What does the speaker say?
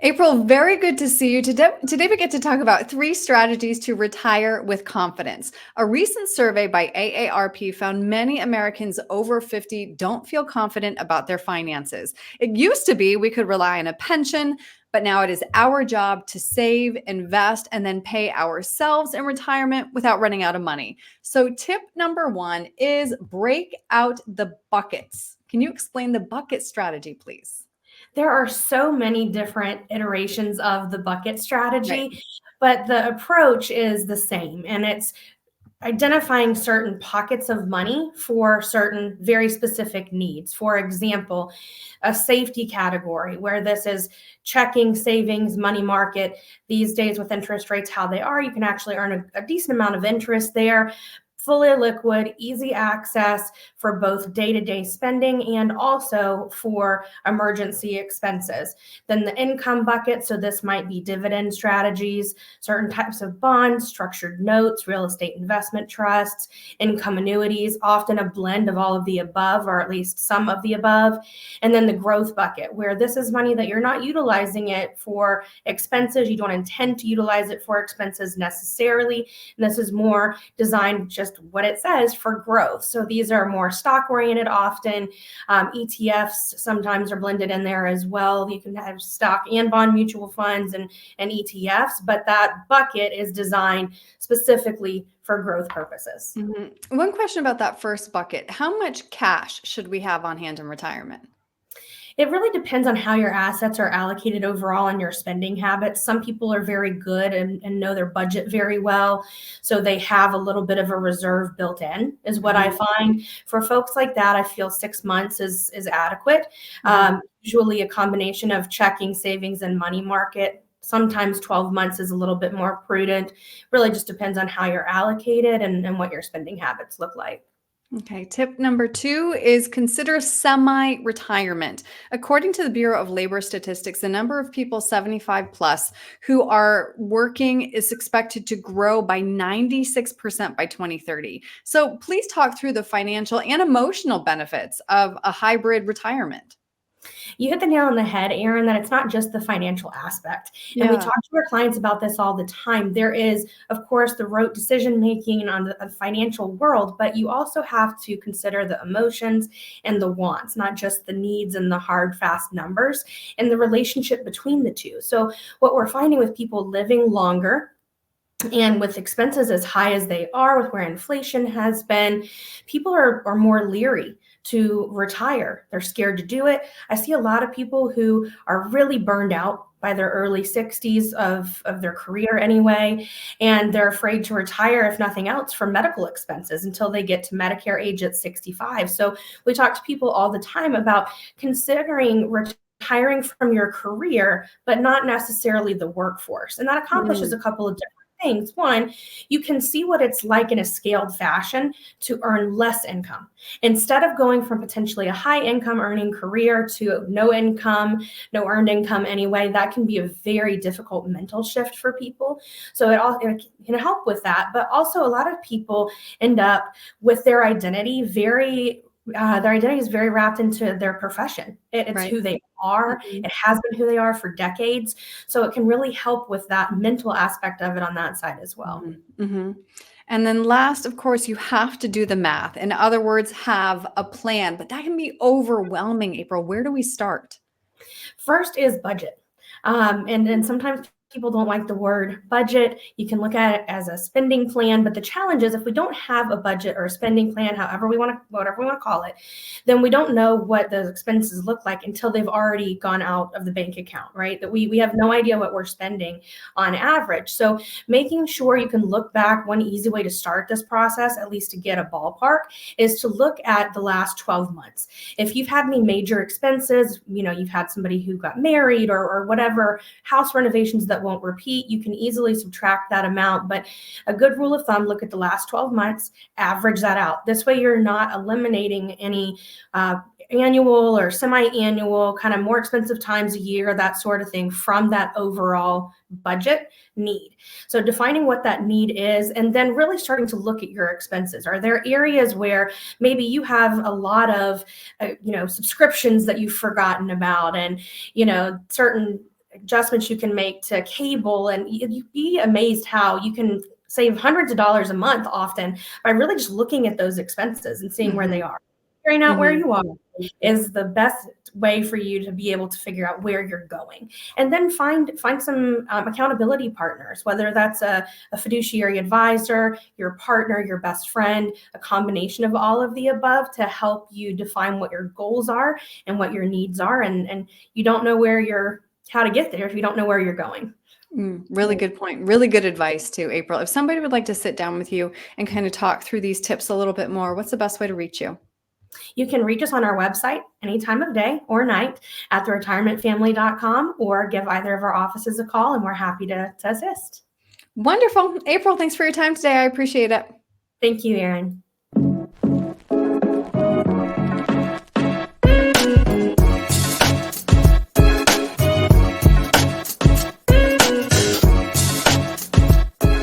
April, very good to see you. Today we get to talk about 3 strategies to retire with confidence. A recent survey by AARP found many Americans over 50 don't feel confident about their finances. It used to be we could rely on a pension, but now it is our job to save, invest, and then pay ourselves in retirement without running out of money. So, tip number 1 is break out the buckets. Can you explain the bucket strategy, please? There are so many different iterations of the bucket Right. strategy, but the approach is the same. And it's identifying certain pockets of money for certain very specific needs. For example, a safety category where this is checking, savings, money market. These days, with interest rates how they are, you can actually earn a decent amount of interest there. Fully liquid, easy access for both day-to-day spending and also for emergency expenses. Then the income bucket, so this might be dividend strategies, certain types of bonds, structured notes, real estate investment trusts, income annuities, often a blend of all of the above, or at least some of the above. And then the growth bucket, where this is money that you're not utilizing it for expenses. You don't intend to utilize it for expenses necessarily. And this is more designed just what it says for growth. So these are more stock oriented often. ETFs sometimes are blended in there as well. You can have stock and bond mutual funds and ETFs, but that bucket is designed specifically for growth purposes. One question about that first bucket. How much cash should we have on hand in retirement? It really depends on how your assets are allocated overall and your spending habits. Some people are very good and know their budget very well. So they have a little bit of a reserve built in, is what I Mhm, find. For folks like that, I feel 6 months is adequate. mhm. Usually a combination of checking, savings, and money market. Sometimes 12 months is a little bit more prudent. Really just depends on how you're allocated and what your spending habits look like. Okay, tip number 2 is consider semi-retirement. According to the Bureau of Labor Statistics, the number of people 75 plus who are working is expected to grow by 96% by 2030. So please talk through the financial and emotional benefits of a hybrid retirement. You hit the nail on the head, Aaron, that it's not just the financial aspect. And we Yeah. talk to our clients about this all the time. There is, of course, the rote decision making on the financial world, but you also have to consider the emotions and the wants, not just the needs and the hard, fast numbers, and the relationship between the two. So, what we're finding with people living longer, and with expenses as high as they are, with where inflation has been, people are more leery to retire. They're scared to do it. I see a lot of people who are really burned out by their early 60s of their career anyway, and they're afraid to retire, if nothing else, for medical expenses until they get to Medicare age at 65. So we talk to people all the time about considering retiring from your career, but not necessarily the workforce. And that accomplishes Mm, a couple of different things. One, you can see what it's like in a scaled fashion to earn less income. Instead of going from potentially a high income earning career to no income, no earned income anyway, that can be a very difficult mental shift for people. So it can help with that. But also, a lot of people end up with their identity is very wrapped into their profession. It's right. who they are. Mhm, It has been who they are for decades. So it can really help with that mental aspect of it on that side as well. mhm, mhm. And then last, of course, you have to do the math. In other words, have a plan, but that can be overwhelming, April. Where do we start? First is budget. And sometimes people don't like the word budget. You can look at it as a spending plan, but the challenge is if we don't have a budget or a spending plan, whatever we want to call it, then we don't know what those expenses look like until they've already gone out of the bank account, right? That we have no idea what we're spending on average. So making sure you can look back, one easy way to start this process, at least to get a ballpark, is to look at the last 12 months. If you've had any major expenses, you've had somebody who got married or whatever, house renovations that won't repeat, you can easily subtract that amount. But a good rule of thumb, look at the last 12 months, average that out. This way you're not eliminating any annual or semi-annual, kind of more expensive times a year, that sort of thing, from that overall budget need. So defining what that need is, and then really starting to look at your expenses. Are there areas where maybe you have a lot of subscriptions that you've forgotten about, and certain adjustments you can make to cable, and you'd be amazed how you can save hundreds of dollars a month often by really just looking at those expenses and seeing where they Mhm. are. Figuring out where Mhm. you are is the best way for you to be able to figure out where you're going, and then find some accountability partners, whether that's a fiduciary advisor, your partner, your best friend, a combination of all of the above to help you define what your goals are and what your needs are, and you don't know how to get there if you don't know where you're going. Really good point. Really good advice too, April. If somebody would like to sit down with you and kind of talk through these tips a little bit more, what's the best way to reach you? You can reach us on our website any time of day or night at theretirementfamily.com, or give either of our offices a call, and we're happy to assist. Wonderful. April, thanks for your time today. I appreciate it. Thank you, Erin.